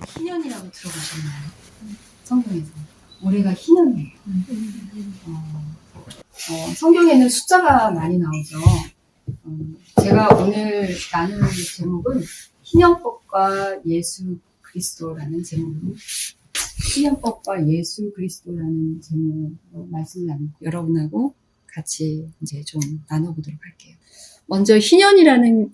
희년이라고 들어보셨나요? 성경에서. 올해가 희년이에요. 성경에는 숫자가 많이 나오죠. 제가 오늘 나눌 제목은 희년법과 예수 그리스도라는 제목으로 희년법과 예수 그리스도라는 제목으로 말씀을 나누고 여러분하고 같이 이제 좀 나눠보도록 할게요. 먼저 희년이라는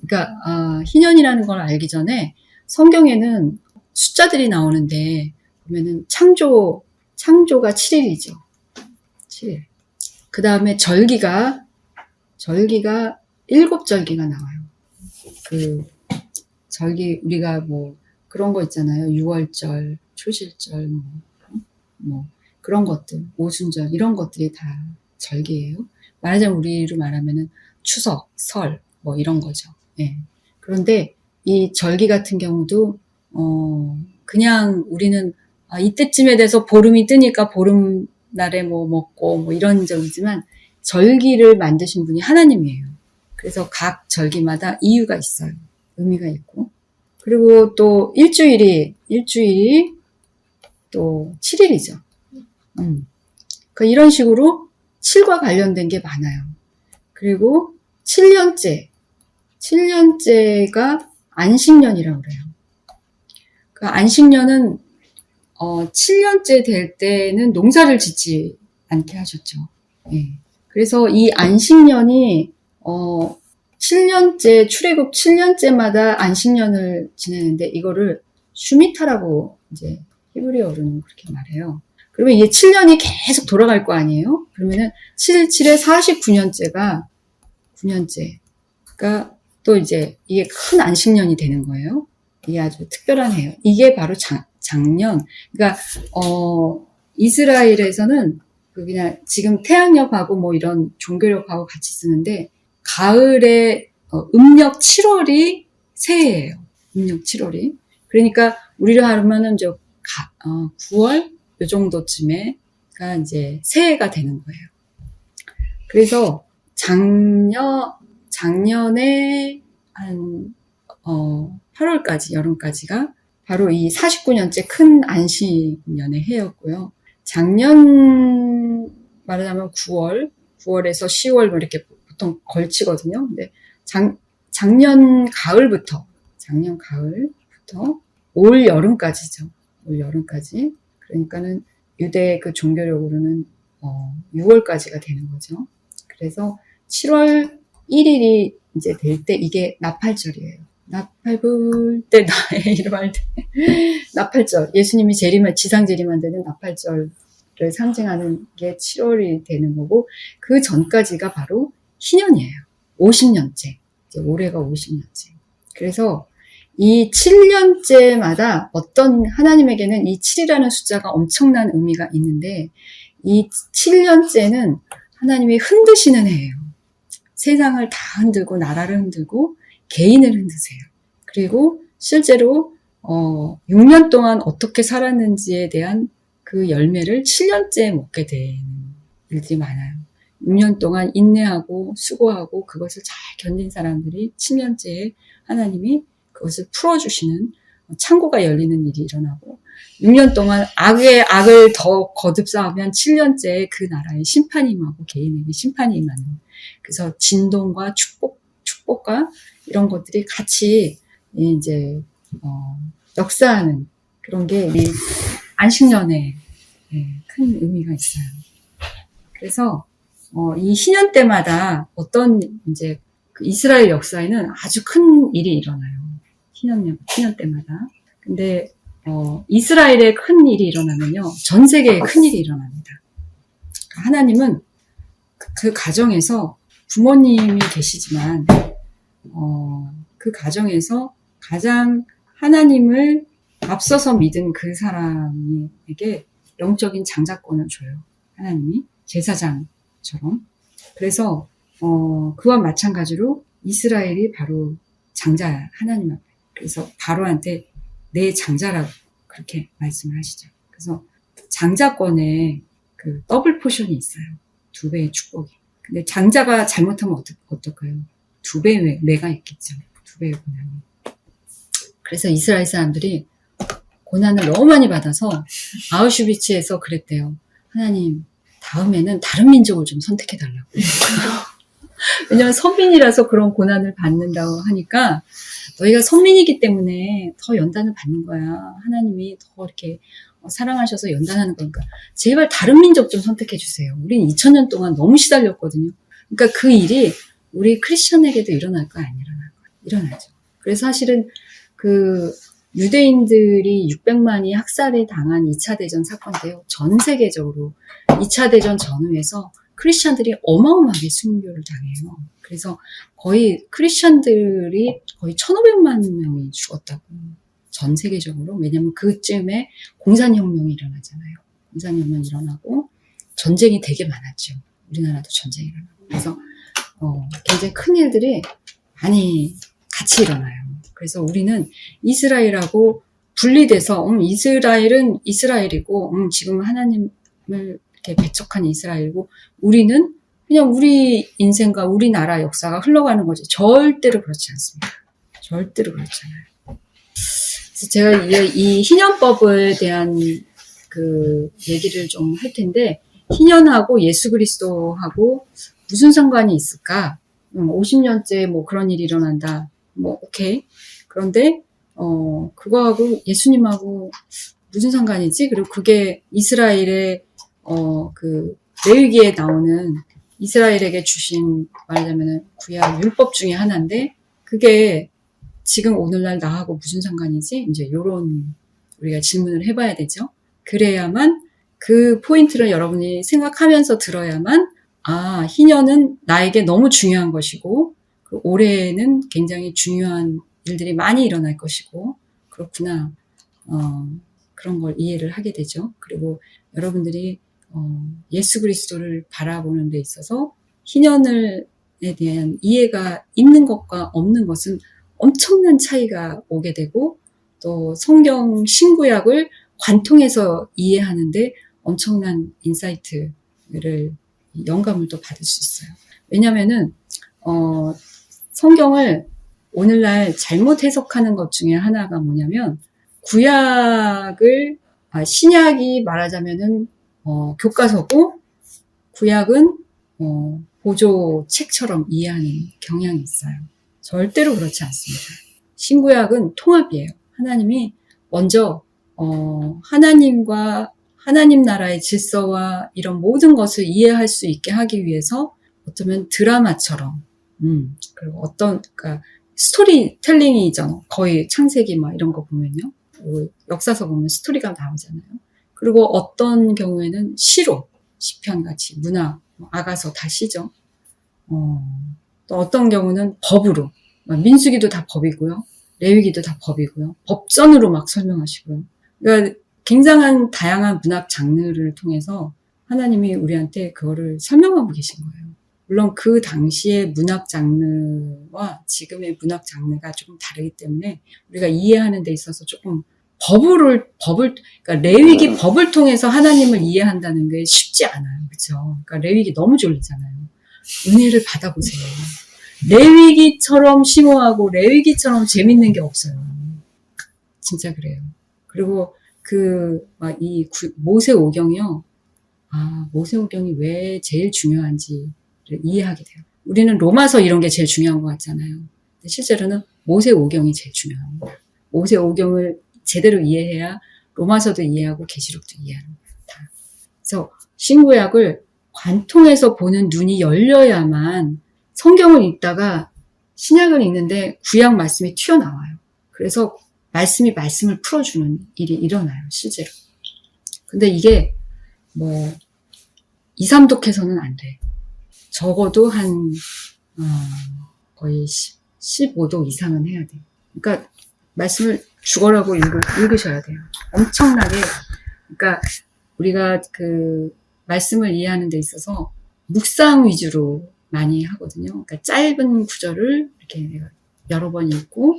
걸 알기 전에 성경에는 숫자들이 나오는데 보면은 창조가 7일이죠. 7일. 그 다음에 절기가 7절기가 나와요. 그 절기 우리가 뭐 그런 거 있잖아요. 6월절, 초실절 뭐 그런 것들, 오순절 이런 것들이 다 절기예요. 말하자면 우리로 말하면은 추석, 설 뭐 이런 거죠. 예. 그런데 이 절기 같은 경우도 그냥 우리는 이때쯤에 돼서 보름이 뜨니까 보름날에 뭐 먹고 뭐 이런 적이지만 절기를 만드신 분이 하나님이에요. 그래서 각 절기마다 이유가 있어요. 의미가 있고. 그리고 또 일주일이 또 7일이죠. 그러니까 이런 식으로 7과 관련된 게 많아요. 그리고 7년째가 안식년이라고 그래요. 그 안식년은 7년째 될 때는 농사를 짓지 않게 하셨죠. 예. 그래서 이 안식년이 7년째 출애굽 7년째마다 안식년을 지내는데 이거를 슈미타라고 이제 히브리어로는 그렇게 말해요. 그러면 이게 7년이 계속 돌아갈 거 아니에요? 그러면은 7에 49년째가 9년째가 또 이제 이게 큰 안식년이 되는 거예요. 이게 아주 특별한 해요. 이게 바로 작년. 그러니까 이스라엘에서는 그냥 지금 태양력하고 뭐 이런 종교력하고 같이 쓰는데 가을에 음력 7월이 새해예요. 음력 7월이. 그러니까 우리로 하면은 9월 요 정도쯤에가 이제 새해가 되는 거예요. 그래서 작년에 한 8월까지 여름까지가 바로 이 49년째 큰 안식년의 해였고요. 작년 말하자면 9월에서 10월 뭐 이렇게 보통 걸치거든요. 근데 작년 가을부터 올 여름까지죠. 올 여름까지. 그러니까는 유대 그 종교력으로는 6월까지가 되는 거죠. 그래서 7월 1일이 이제 될 때 이게 나팔절이에요. 나팔 불 때 나의 이름 할 때 나팔절. 예수님이 지상 재림한다는 나팔절을 상징하는 게 7월이 되는 거고 그 전까지가 바로 희년이에요. 50년째. 이제 올해가 50년째. 그래서 이 7년째마다 어떤 하나님에게는 이 7이라는 숫자가 엄청난 의미가 있는데 이 7년째는 하나님이 흔드시는 해예요. 세상을 다 흔들고 나라를 흔들고 개인을 흔드세요. 그리고 실제로 6년 동안 어떻게 살았는지에 대한 그 열매를 7년째에 먹게 되는 일들이 많아요. 6년 동안 인내하고 수고하고 그것을 잘 견딘 사람들이 7년째에 하나님이 그것을 풀어주시는 창고가 열리는 일이 일어나고 6년 동안 악을 더 거듭 쌓으면 7년째에 그 나라에 심판이 임하고 개인에게 심판이 임하는 그래서 진동과 축복과 이런 것들이 같이 이제 역사하는 그런 게 이 안식년에 큰 의미가 있어요. 그래서 이 희년 때마다 어떤 이제 그 이스라엘 역사에는 아주 큰 일이 일어나요. 희년 때마다. 근데 이스라엘에 큰 일이 일어나면요, 전 세계에 큰 일이 일어납니다. 하나님은 그 가정에서 부모님이 계시지만 그 가정에서 가장 하나님을 앞서서 믿은 그 사람에게 영적인 장자권을 줘요. 하나님이 제사장처럼. 그래서 그와 마찬가지로 이스라엘이 바로 장자야, 하나님 앞에. 그래서 바로한테 내 장자라고 그렇게 말씀을 하시죠. 그래서 장자권에 그 더블 포션이 있어요. 2배의 축복이. 근데 장자가 잘못하면 어떨까요? 2배의 매가 있겠죠. 2배의 고난이. 그래서 이스라엘 사람들이 고난을 너무 많이 받아서 아우슈비츠에서 그랬대요. 하나님, 다음에는 다른 민족을 좀 선택해달라고. 왜냐면 선민이라서 그런 고난을 받는다고 하니까 너희가 선민이기 때문에 더 연단을 받는 거야. 하나님이 더 이렇게 사랑하셔서 연단하는 거니까 제발 다른 민족 좀 선택해 주세요. 우린 2000년 동안 너무 시달렸거든요. 그러니까 그 일이 우리 크리스천에게도 일어날까 안 일어날까? 일어나죠. 그래서 사실은 그 유대인들이 600만이 학살을 당한 2차 대전 사건인데요. 전 세계적으로 2차 대전 전후에서 크리스천들이 어마어마하게 순교를 당해요. 그래서 거의 크리스천들이 거의 1500만 명이 죽었다고. 전 세계적으로. 왜냐면 그쯤에 공산혁명이 일어나잖아요. 공산혁명이 일어나고 전쟁이 되게 많았죠. 우리나라도 전쟁이 일어나고. 그래서 굉장히 큰 일들이 많이 같이 일어나요. 그래서 우리는 이스라엘하고 분리돼서 이스라엘은 이스라엘이고 지금 하나님을 이렇게 배척한 이스라엘이고 우리는 그냥 우리 인생과 우리나라 역사가 흘러가는 거지. 절대로 그렇지 않습니다. 절대로 그렇지 않아요. 그래서 제가 이 희년법에 대한 그 얘기를 좀 할 텐데 희년하고 예수 그리스도하고 무슨 상관이 있을까? 50년째 뭐 그런 일이 일어난다. 뭐 오케이. 그런데 그거하고 예수님하고 무슨 상관이지? 그리고 그게 이스라엘의 그 레위기에 나오는 이스라엘에게 주신 말하자면 구약 율법 중에 하나인데 그게 지금 오늘날 나하고 무슨 상관이지? 이제 요런 우리가 질문을 해봐야 되죠. 그래야만 그 포인트를 여러분이 생각하면서 들어야만 희년은 나에게 너무 중요한 것이고 그 올해는 굉장히 중요한 일들이 많이 일어날 것이고 그렇구나. 그런 걸 이해를 하게 되죠. 그리고 여러분들이 예수 그리스도를 바라보는 데 있어서 희년에 대한 이해가 있는 것과 없는 것은 엄청난 차이가 오게 되고 또 성경 신구약을 관통해서 이해하는데 엄청난 인사이트를 영감을 또 받을 수 있어요. 왜냐면은 성경을 오늘날 잘못 해석하는 것 중에 하나가 뭐냐면 구약을 신약이 말하자면은 교과서고 구약은 보조책처럼 이해하는 경향이 있어요. 절대로 그렇지 않습니다. 신구약은 통합이에요. 하나님이 먼저 하나님과 하나님 나라의 질서와 이런 모든 것을 이해할 수 있게 하기 위해서 어쩌면 드라마처럼 그리고 그러니까 스토리텔링이죠. 거의 창세기 막 이런 거 보면요. 역사서 보면 스토리가 나오잖아요. 그리고 어떤 경우에는 시로, 시편같이 문학, 아가서 다 시죠. 또 어떤 경우는 법으로, 민수기도 다 법이고요. 레위기도 다 법이고요. 법전으로 막 설명하시고요. 그러니까 굉장한 다양한 문학 장르를 통해서 하나님이 우리한테 그거를 설명하고 계신 거예요. 물론 그 당시의 문학 장르와 지금의 문학 장르가 조금 다르기 때문에 우리가 이해하는 데 있어서 조금 그러니까 레위기 법을 통해서 하나님을 이해한다는 게 쉽지 않아요. 그렇죠? 그러니까 레위기 너무 졸리잖아요. 은혜를 받아보세요. 레위기처럼 심오하고 레위기처럼 재밌는 게 없어요. 진짜 그래요. 그리고 이 모세오경이요. 모세오경이 왜 제일 중요한지를 이해하게 돼요. 우리는 로마서 이런 게 제일 중요한 것 같잖아요. 근데 실제로는 모세오경이 제일 중요합니다. 모세오경을 제대로 이해해야 로마서도 이해하고 계시록도 이해하는 거예요. 그래서 신구약을 관통해서 보는 눈이 열려야만 성경을 읽다가 신약을 읽는데 구약 말씀이 튀어나와요. 그래서 말씀을 풀어주는 일이 일어나요. 실제로. 근데 이게 2, 3독해서는 안 돼. 적어도 거의 15독 이상은 해야 돼요. 그러니까 말씀을 죽어라고 읽으셔야 돼요. 엄청나게. 그러니까 우리가 그 말씀을 이해하는 데 있어서 묵상 위주로 많이 하거든요. 그러니까 짧은 구절을 이렇게 여러 번 읽고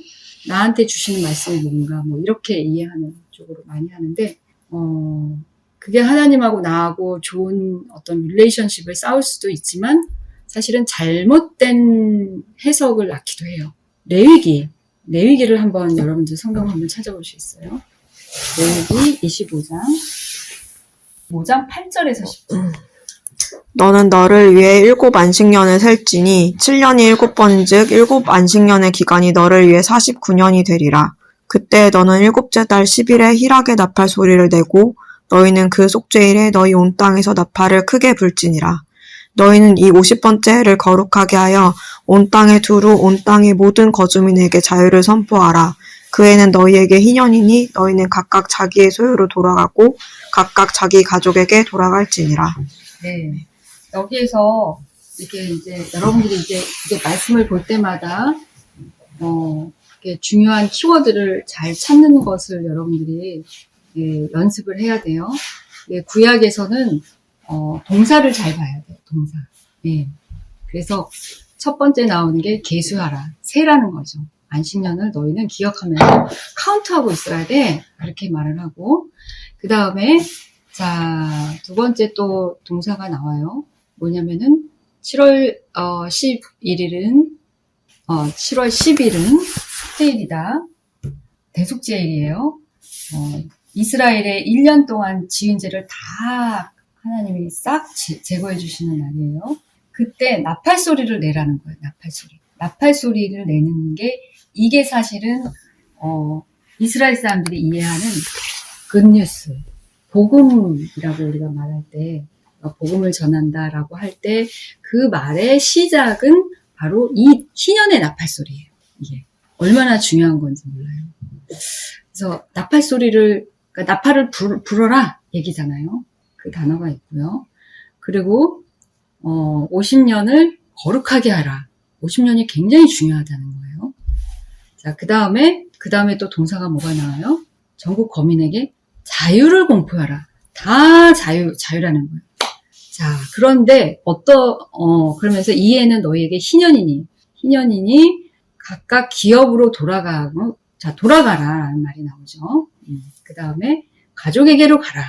나한테 주시는 말씀이 뭔가 이렇게 이해하는 쪽으로 많이 하는데 그게 하나님하고 나하고 좋은 어떤 릴레이션십을 쌓을 수도 있지만 사실은 잘못된 해석을 낳기도 해요. 레위기를 한번 여러분들 성경 한번 찾아볼 수 있어요. 레위기 25장 5장 8절에서 10절. 너는 너를 위해 7 안식년을 셀지니 7년이 7번즉 7 안식년의 기간이 너를 위해 49년이 되리라. 그때 너는 7째 달 10일에 희락의 나팔 소리를 내고 너희는 그 속죄일에 너희 온 땅에서 나팔을 크게 불지니라. 너희는 이 50번째 해를 거룩하게 하여 온 땅에 두루 온 땅의 모든 거주민에게 자유를 선포하라. 그 해는 너희에게 희년이니 너희는 각각 자기의 소유로 돌아가고 각각 자기 가족에게 돌아갈지니라. 네. 여기에서 이게 이제 여러분들이 이제 말씀을 볼 때마다 이렇게 중요한 키워드를 잘 찾는 것을 여러분들이 연습을 해야 돼요. 구약에서는 동사를 잘 봐야 돼요. 동사. 예. 그래서 첫 번째 나오는 게 계수하라, 세라는 거죠. 안식년을 너희는 기억하면서 카운트하고 있어야 돼. 그렇게 말을 하고, 그 다음에 자, 두 번째 또 동사가 나와요. 뭐냐면은 7월 11일은 7월 10일은 축제일이다. 대속제일이에요. 이스라엘의 1년 동안 지은 죄를 다 하나님이 싹 제거해 주시는 날이에요. 그때 나팔 소리를 내라는 거예요. 나팔 소리. 나팔 소리를 내는 게 이게 사실은 이스라엘 사람들이 이해하는 굿뉴스, 복음이라고 우리가 말할 때, 복음을 전한다라고 할 때 그 말의 시작은 바로 이 희년의 나팔 소리예요. 이게 얼마나 중요한 건지 몰라요. 그래서 나팔 소리를, 그러니까 나팔을 불어라 얘기잖아요. 그 단어가 있고요. 그리고 50년을 거룩하게 하라. 50년이 굉장히 중요하다는 거예요. 자, 그 다음에 또 동사가 뭐가 나와요? 전국 거민에게 자유를 공포하라. 다 자유라는 거예요. 자, 그런데 그러면서 이 해는 너희에게 희년이니 각각 기업으로 돌아가라라는 말이 나오죠. 그 다음에 가족에게로 가라.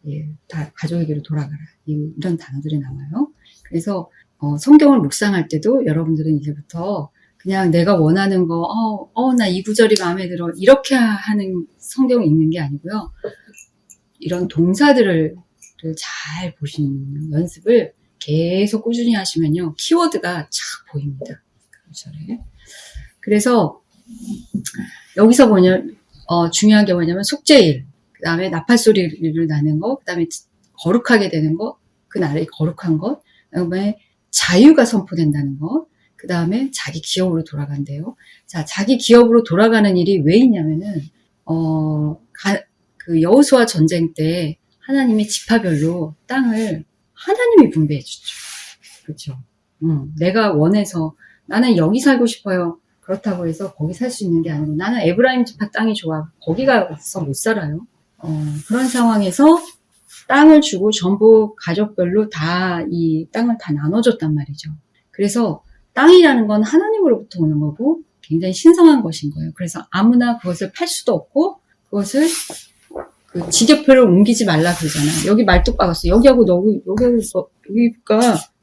예, 다 가족에게로 돌아가라. 이런 단어들이 나와요. 그래서 성경을 묵상할 때도 여러분들은 이제부터 그냥 내가 원하는 거, 나 이 구절이 마음에 들어. 이렇게 하는 성경을 읽는 게 아니고요. 이런 동사들을 잘 보시는 연습을 계속 꾸준히 하시면요. 키워드가 착 보입니다. 그래서 여기서 중요한 게 뭐냐면 속죄일, 그 다음에 나팔 소리를 나는 거, 그 다음에 거룩하게 되는 거, 그 날에 거룩한 것, 그 다음에 자유가 선포된다는 것, 그 다음에 자기 기업으로 돌아간대요. 자, 자기 기업으로 돌아가는 일이 왜 있냐면은, 그 여호수아 전쟁 때 하나님이 지파별로 땅을 하나님이 분배해 주죠. 그렇죠. 내가 원해서 나는 여기 살고 싶어요. 그렇다고 해서 거기 살 수 있는 게 아니고 나는 에브라임 지파 땅이 좋아. 거기 가서 못 살아요. 그런 상황에서 땅을 주고 전부 가족별로 다 이 땅을 다 나눠줬단 말이죠. 그래서 땅이라는 건 하나님으로부터 오는 거고 굉장히 신성한 것인 거예요. 그래서 아무나 그것을 팔 수도 없고 그것을 그 지교표를 옮기지 말라 그러잖아. 여기 말뚝 박았어. 여기가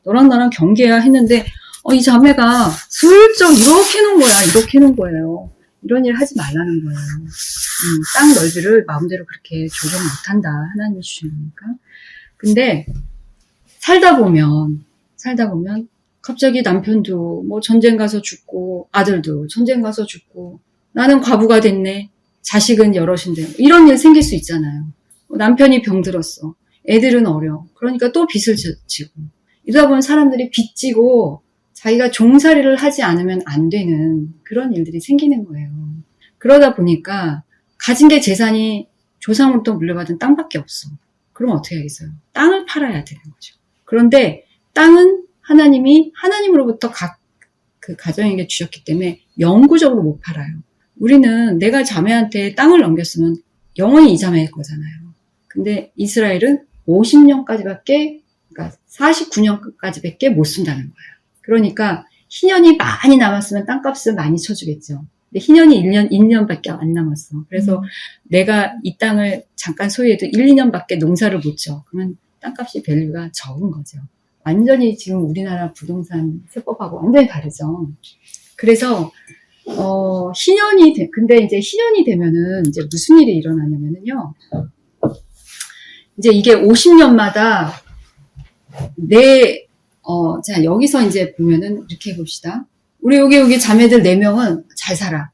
너랑 나랑 경계야 했는데 이 자매가 슬쩍 이렇게 놓은 거예요. 이런 일 하지 말라는 거예요. 땅 넓이를 마음대로 그렇게 조정 못한다. 하나님이 주신 거니까. 근데 살다 보면 갑자기 남편도 뭐 전쟁 가서 죽고 아들도 전쟁 가서 죽고 나는 과부가 됐네. 자식은 여럿인데 이런 일 생길 수 있잖아요. 남편이 병들었어. 애들은 어려. 그러니까 또 빚을 지고. 이러다 보면 사람들이 빚지고 자기가 종살이를 하지 않으면 안 되는 그런 일들이 생기는 거예요. 그러다 보니까 가진 게 재산이 조상으로부터 물려받은 땅밖에 없어. 그럼 어떻게 하겠어요? 땅을 팔아야 되는 거죠. 그런데 땅은 하나님으로부터 각 그 가정에게 주셨기 때문에 영구적으로 못 팔아요. 우리는 내가 자매한테 땅을 넘겼으면 영원히 이 자매일 거잖아요. 근데 이스라엘은 50년까지밖에, 그러니까 49년까지밖에 못 쓴다는 거예요. 그러니까 희년이 많이 남았으면 땅값을 많이 쳐주겠죠. 근데 희년이 1년밖에 안 남았어. 그래서 내가 이 땅을 잠깐 소유해도 1, 2년밖에 농사를 못 쳐. 그러면 땅값이 밸류가 적은 거죠. 완전히 지금 우리나라 부동산 세법하고 완전히 다르죠. 그래서 근데 이제 희년이 되면은 이제 무슨 일이 일어나냐면은요. 이제 이게 50년마다 자, 여기서 이제 보면은 이렇게 해봅시다. 우리 여기 자매들 4명은 잘 살아.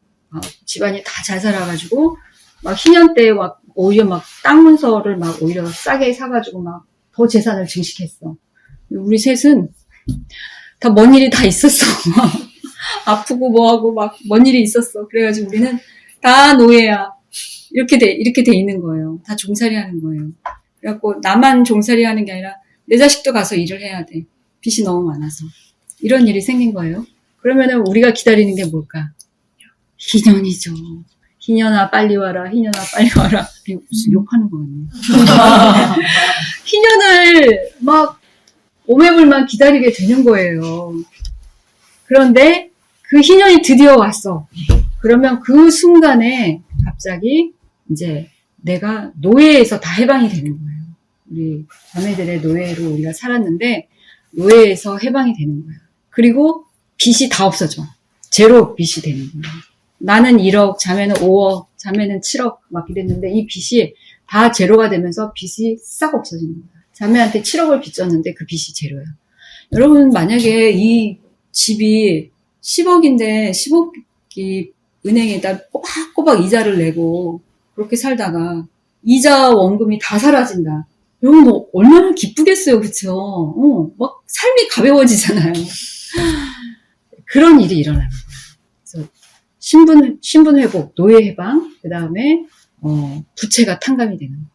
집안이 다 잘 살아가지고, 막 희년 때 막 오히려 막 땅 문서를 막 오히려 싸게 사가지고 막 더 재산을 증식했어. 우리 셋은 다 뭔 일이 다 있었어. 아프고 뭐하고 막 뭔 일이 있었어. 그래가지고 우리는 다 노예야. 이렇게 돼 있는 거예요. 다 종살이 하는 거예요. 그래갖고 나만 종살이 하는 게 아니라 내 자식도 가서 일을 해야 돼. 빚이 너무 많아서. 이런 일이 생긴 거예요. 그러면은 우리가 기다리는 게 뭘까? 희년이죠. 희년아 빨리 와라. 희년아 빨리 와라. 무슨 욕하는 거 같네. 희년을 막 오매불만 기다리게 되는 거예요. 그런데 그 희년이 드디어 왔어. 그러면 그 순간에 갑자기 이제 내가 노예에서 다 해방이 되는 거예요. 우리 자매들의 노예로 우리가 살았는데 노예에서 해방이 되는 거예요. 그리고 빚이 다 없어져. 제로 빚이 되는 거예요. 나는 1억, 자매는 5억, 자매는 7억 막 이랬는데 이 빚이 다 제로가 되면서 빚이 싹 없어지는 거예요. 자매한테 7억을 빚졌는데 그 빚이 제로야. 여러분 만약에 이 집이 10억인데 10억이 은행에다 꼬박꼬박 이자를 내고 그렇게 살다가 이자 원금이 다 사라진다. 여러분 얼마나 기쁘겠어요, 그쵸? 막 삶이 가벼워지잖아요. 그런 일이 일어나는 거예요. 그래서 신분 회복, 노예 해방, 그 다음에 부채가 탕감이 되는 거예요.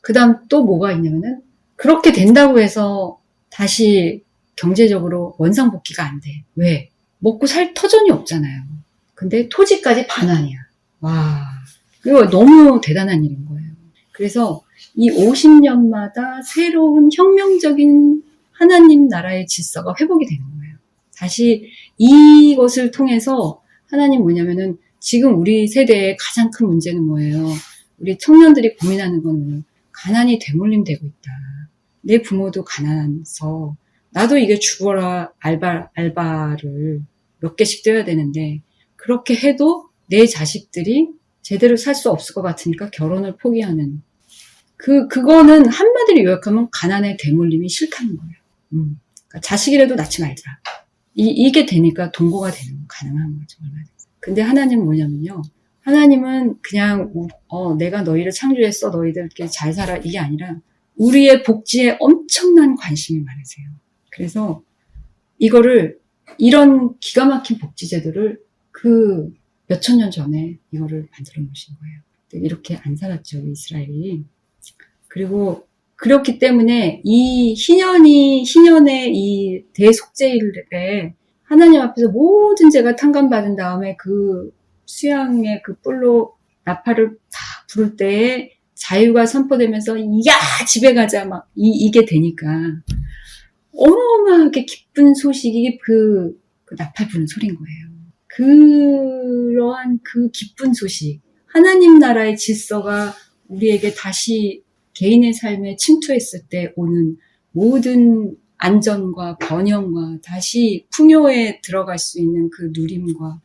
그 다음 또 뭐가 있냐면은 그렇게 된다고 해서 다시 경제적으로 원상복귀가 안 돼. 왜? 먹고 살 터전이 없잖아요. 근데 토지까지 반환이야. 와, 이거 너무 대단한 일인 거예요. 그래서 이 50년마다 새로운 혁명적인 하나님 나라의 질서가 회복이 되는 거예요. 다시 이것을 통해서 하나님 뭐냐면은 지금 우리 세대의 가장 큰 문제는 뭐예요? 우리 청년들이 고민하는 건 가난이 되물림되고 있다. 내 부모도 가난해서 나도 이게 죽어라 알바를 몇 개씩 떼야 되는데 그렇게 해도 내 자식들이 제대로 살 수 없을 것 같으니까 결혼을 포기하는 그거는 한마디로 요약하면 가난의 대물림이 싫다는 거예요. 그러니까 자식이라도 낳지 말자. 이게 되니까 동거가 되는 거 가능한 거죠. 근데 하나님은 뭐냐면요. 하나님은 그냥 내가 너희를 창조했어. 너희들 이렇게 잘 살아. 이게 아니라 우리의 복지에 엄청난 관심이 많으세요. 그래서 이런 기가 막힌 복지제도를 그 몇천 년 전에 이거를 만들어 놓으신 거예요. 이렇게 안 살았죠, 이스라엘이. 그리고 그렇기 때문에 이 희년의 이 대속죄일에 하나님 앞에서 모든 죄가 탕감받은 다음에 그 수양의 그 뿔로 나팔을 다 부를 때에 자유가 선포되면서 야 집에 가자 막 이게 되니까 어마어마하게 기쁜 소식이 그 나팔 부는 소리인 거예요. 그러한 그 기쁜 소식, 하나님 나라의 질서가 우리에게 다시 개인의 삶에 침투했을 때 오는 모든 안전과 번영과 다시 풍요에 들어갈 수 있는 그 누림과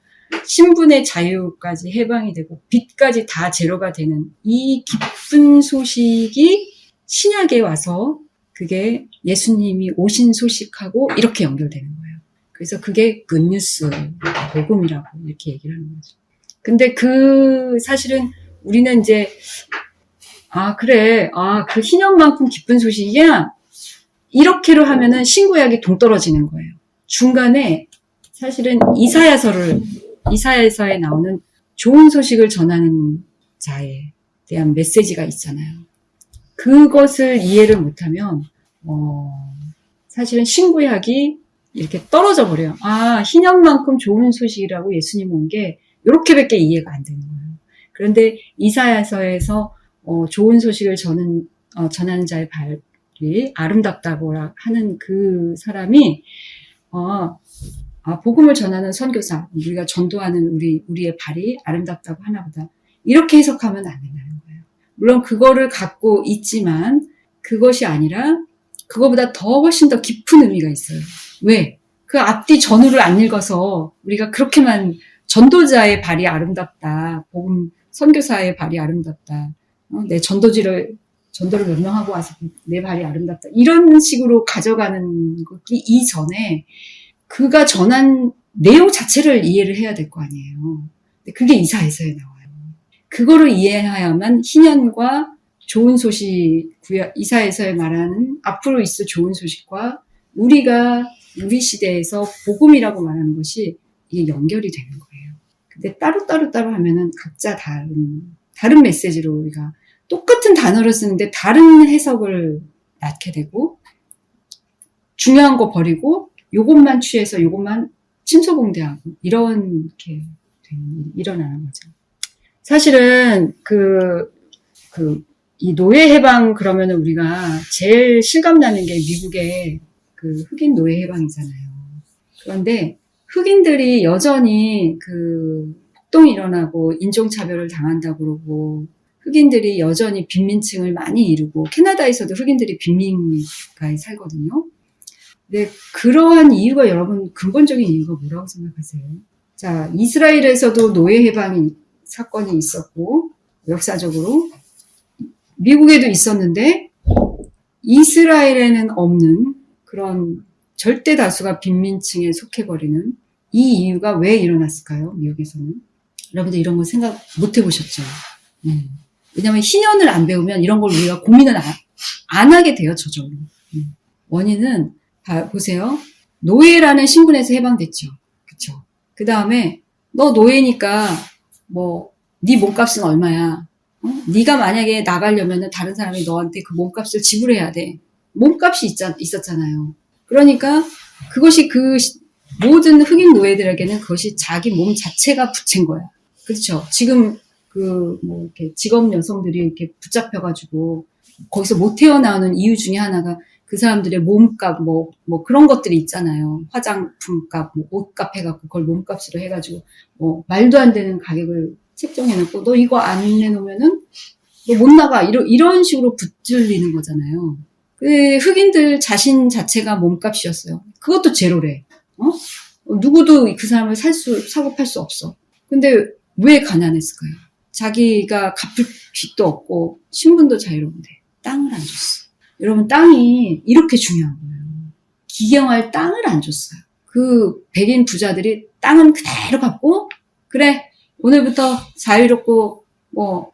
신분의 자유까지 해방이 되고 빚까지 다 제로가 되는 이 기쁜 소식이 신약에 와서 그게 예수님이 오신 소식하고 이렇게 연결되는 거예요. 그래서 그게 굿뉴스, 복음이라고 이렇게 얘기를 하는 거죠. 근데 사실은 우리는 이제 그래. 그 희년만큼 기쁜 소식이야. 이렇게로 하면은 신구약이 동떨어지는 거예요. 중간에 사실은 이사야서에 나오는 좋은 소식을 전하는 자에 대한 메시지가 있잖아요. 그것을 이해를 못하면 사실은 신구약이 이렇게 떨어져 버려요. 희년만큼 좋은 소식이라고 예수님 온 게 이렇게밖에 이해가 안 되는 거예요. 그런데 이사야서에서 좋은 소식을 전하는 자의 발이 아름답다고 하는 그 사람이 복음을 전하는 선교사, 우리가 전도하는 우리의 발이 아름답다고 하나보다 이렇게 해석하면 안 된다는 거예요. 물론 그거를 갖고 있지만 그것이 아니라 그거보다 훨씬 더 깊은 의미가 있어요. 왜? 그 앞뒤 전후를 안 읽어서 우리가 그렇게만 전도자의 발이 아름답다. 복음 선교사의 발이 아름답다. 내 전도를 명령하고 와서 내 발이 아름답다. 이런 식으로 가져가는 것이 이전에 그가 전한 내용 자체를 이해를 해야 될 거 아니에요. 그게 이사야서에 나와요. 그거를 이해해야만 희년과 좋은 소식, 이사야서에 말하는 앞으로 있을 좋은 소식과 우리 시대에서 복음이라고 말하는 것이 이게 연결이 되는 거예요. 근데 따로 하면은 각자 다른 메시지로 우리가 똑같은 단어를 쓰는데 다른 해석을 낳게 되고, 중요한 거 버리고 요것만 취해서 요것만 침소봉대하고 이렇게 일어나는 거죠. 사실은 이 노예 해방 그러면은 우리가 제일 실감나는 게 미국의 그 흑인 노예 해방이잖아요. 그런데 흑인들이 여전히 폭동이 일어나고 인종차별을 당한다고 그러고, 흑인들이 여전히 빈민층을 많이 이루고, 캐나다에서도 흑인들이 빈민가에 살거든요. 근데 그러한 이유가, 여러분, 근본적인 이유가 뭐라고 생각하세요? 자, 이스라엘에서도 노예 해방 사건이 있었고, 역사적으로 미국에도 있었는데 이스라엘에는 없는 그런 절대 다수가 빈민층에 속해버리는 이 이유가 왜 일어났을까요? 미국에서는. 여러분들 이런 거 생각 못 해보셨죠? 왜냐하면 희년을 안 배우면 이런 걸 우리가 고민을 안 하게 돼요, 저절로. 원인은 보세요. 노예라는 신분에서 해방됐죠. 그쵸? 그 다음에 너 노예니까 네 몸값은 얼마야? 네가 만약에 나가려면은 다른 사람이 너한테 그 몸값을 지불해야 돼. 몸값이 있었잖아요. 그러니까 그것이 모든 흑인 노예들에게는 그것이 자기 몸 자체가 부채인 거야. 그렇죠? 지금 이렇게 직업 여성들이 이렇게 붙잡혀가지고 거기서 못 태어나오는 이유 중에 하나가 그 사람들의 몸값, 그런 것들이 있잖아요. 화장품 값, 옷값 해갖고 그걸 몸값으로 해가지고, 말도 안 되는 가격을 책정해놓고, 너 이거 안 내놓으면은, 너 못 나가. 이런 식으로 붙들리는 거잖아요. 흑인들 자신 자체가 몸값이었어요. 그것도 제로래. 누구도 그 사람을 사고 팔 수 없어. 근데 왜 가난했을까요? 자기가 갚을 빚도 없고, 신분도 자유로운데, 땅을 안 줬어. 여러분, 땅이 이렇게 중요한 거예요. 기경할 땅을 안 줬어요. 백인 부자들이 땅은 그대로 갖고, 그래, 오늘부터 자유롭고,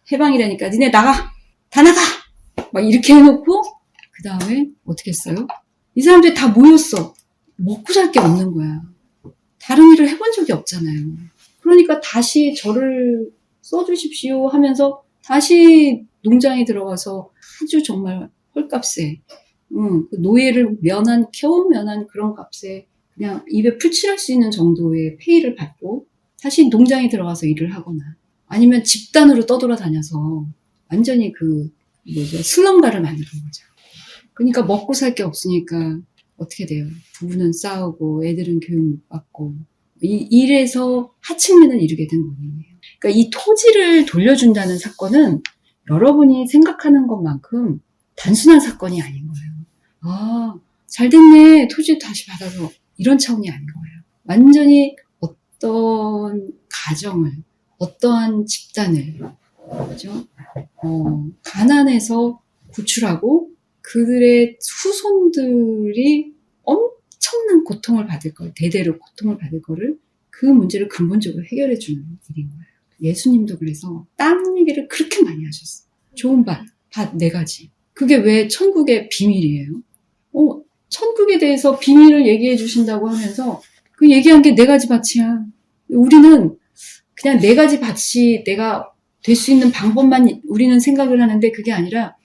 해방이라니까, 니네 나가! 다 나가! 막 이렇게 해놓고, 그 다음에 어떻게 했어요? 이 사람들이 다 모였어. 먹고 살 게 없는 거야. 다른 일을 해본 적이 없잖아요. 그러니까 다시 저를 써주십시오 하면서 다시 농장에 들어가서 아주 정말 헐값에, 노예를 겨우 면한 그런 값에 그냥 입에 풀칠할 수 있는 정도의 페이를 받고 다시 농장에 들어가서 일을 하거나 아니면 집단으로 떠돌아다녀서 완전히 슬럼가를 만드는 거죠. 그러니까 먹고 살 게 없으니까 어떻게 돼요? 부부는 싸우고 애들은 교육 못 받고 이래서 하층민을 이루게 된 원인이에요. 그러니까 이 토지를 돌려준다는 사건은 여러분이 생각하는 것만큼 단순한 사건이 아닌 거예요. 잘 됐네. 토지 다시 받아서. 이런 차원이 아닌 거예요. 완전히 어떤 가정을, 어떠한 집단을, 그죠? 가난해서 구출하고 그들의 후손들이 엄청난 고통을 받을 걸, 대대로 고통을 받을 거를 그 문제를 근본적으로 해결해 주는 일인 거예요. 예수님도 그래서 땅 얘기를 그렇게 많이 하셨어요. 좋은 밭 4가지. 그게 왜 천국의 비밀이에요? 천국에 대해서 비밀을 얘기해 주신다고 하면서 그 얘기한 게 4가지 밭이야. 우리는 그냥 4가지 밭이 내가 될 수 있는 방법만 우리는 생각을 하는데 그게 아니라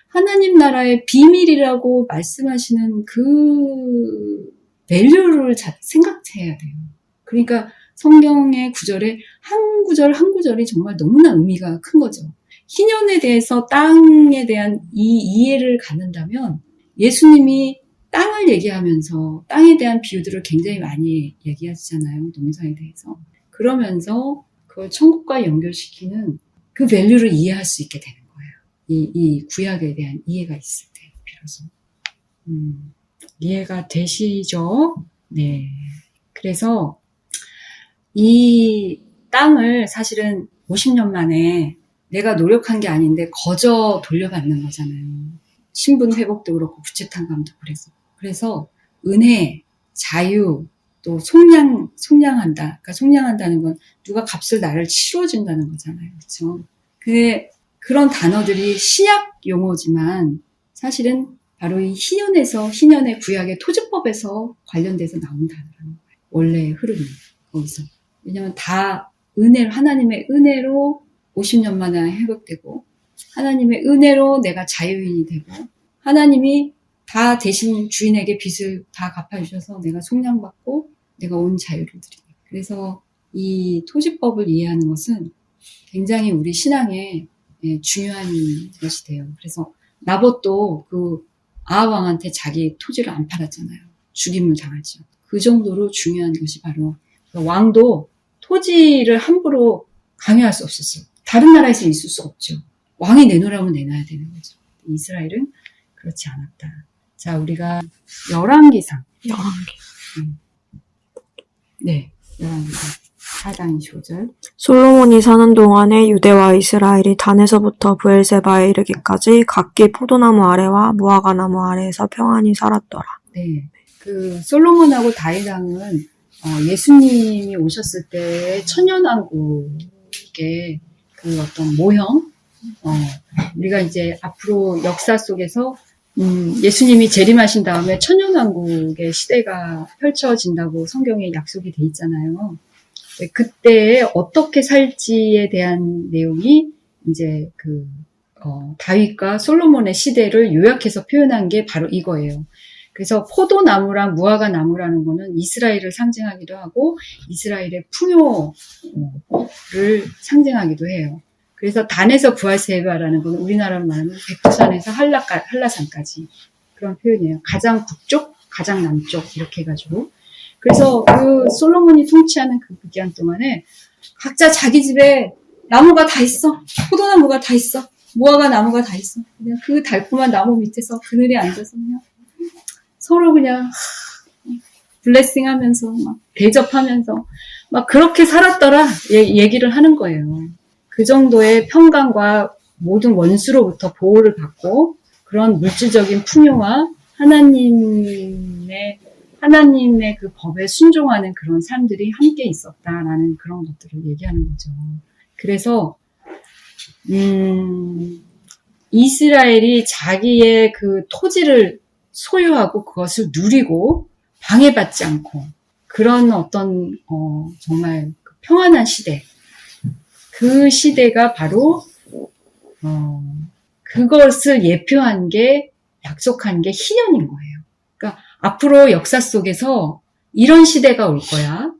하나님 나라의 비밀이라고 말씀하시는 그 밸류를 생각해야 돼요. 그러니까 성경의 구절에 한 구절 한 구절이 정말 너무나 의미가 큰 거죠. 희년에 대해서 땅에 대한 이 이해를 갖는다면 예수님이 땅을 얘기하면서 땅에 대한 비유들을 굉장히 많이 얘기하시잖아요. 농사에 대해서. 그러면서 그걸 천국과 연결시키는 그 밸류를 이해할 수 있게 되는 거예요. 이 구약에 대한 이해가 있을 때 비로소. 이해가 되시죠? 네. 그래서 이 땅을 사실은 50년 만에 내가 노력한 게 아닌데 거저 돌려받는 거잖아요. 신분 회복도 그렇고 부채탄감도 그래서 은혜, 자유, 또 속량한다. 그러니까 속량한다는 건 누가 값을 나를 치러준다는 거잖아요. 그렇죠? 그런 단어들이 신약 용어지만 사실은 바로 이 희년의 구약의 토지법에서 관련돼서 나온 단어라는 거예요. 원래의 흐름이 거기서. 왜냐면 다 하나님의 은혜로 50년 만에 회복되고, 하나님의 은혜로 내가 자유인이 되고, 하나님이 다 대신 주인에게 빚을 다 갚아주셔서 내가 속량받고 내가 온 자유를 드립니다. 그래서 이 토지법을 이해하는 것은 굉장히 우리 신앙에 중요한 것이 돼요. 그래서 나봇도 그 아합왕한테 자기 토지를 안 팔았잖아요. 죽임을 당하죠. 그 정도로 중요한 것이 바로 왕도 토지를 함부로 강요할 수 없었어요. 다른 나라에서 있을 수 없죠. 왕이 내놓으라면 내놔야 되는 거죠. 이스라엘은 그렇지 않았다. 자, 우리가 열왕기상. 네, 열왕기상 4장 25절. 솔로몬이 사는 동안에 유대와 이스라엘이 단에서부터 브엘세바에 이르기까지 각기 포도나무 아래와 무화과나무 아래에서 평안히 살았더라. 네, 그 솔로몬하고 다윗 왕은 예수님이 오셨을 때 천년왕국의 그 어떤 모형, 우리가 이제 앞으로 역사 속에서 예수님이 재림하신 다음에 천년왕국의 시대가 펼쳐진다고 성경에 약속이 돼 있잖아요. 그때 어떻게 살지에 대한 내용이 이제 다윗과 솔로몬의 시대를 요약해서 표현한 게 바로 이거예요. 그래서 포도나무랑 무화과나무라는 거는 이스라엘을 상징하기도 하고 이스라엘의 풍요를 상징하기도 해요. 그래서 단에서 브엘세바라는 건 우리나라로 말하면 백두산에서 한라산까지 그런 표현이에요. 가장 북쪽, 가장 남쪽 이렇게 해가지고. 그래서 그 솔로몬이 통치하는 그 기간 동안에 각자 자기 집에 나무가 다 있어. 포도나무가 다 있어. 무화과 나무가 다 있어. 그냥 그 달콤한 나무 밑에서 그늘에 앉아서 그냥 서로 그냥 블레싱 하면서 막 대접하면서 막 그렇게 살았더라 얘기를 하는 거예요. 그 정도의 평강과 모든 원수로부터 보호를 받고 그런 물질적인 풍요와 하나님의 그 법에 순종하는 그런 사람들이 함께 있었다라는 그런 것들을 얘기하는 거죠. 그래서 이스라엘이 자기의 그 토지를 소유하고 그것을 누리고 방해받지 않고 그런 어떤 정말 평안한 시대, 그 시대가 바로 그것을 예표한 게 약속한 게 희년인 거예요. 그러니까 앞으로 역사 속에서 이런 시대가 올 거야.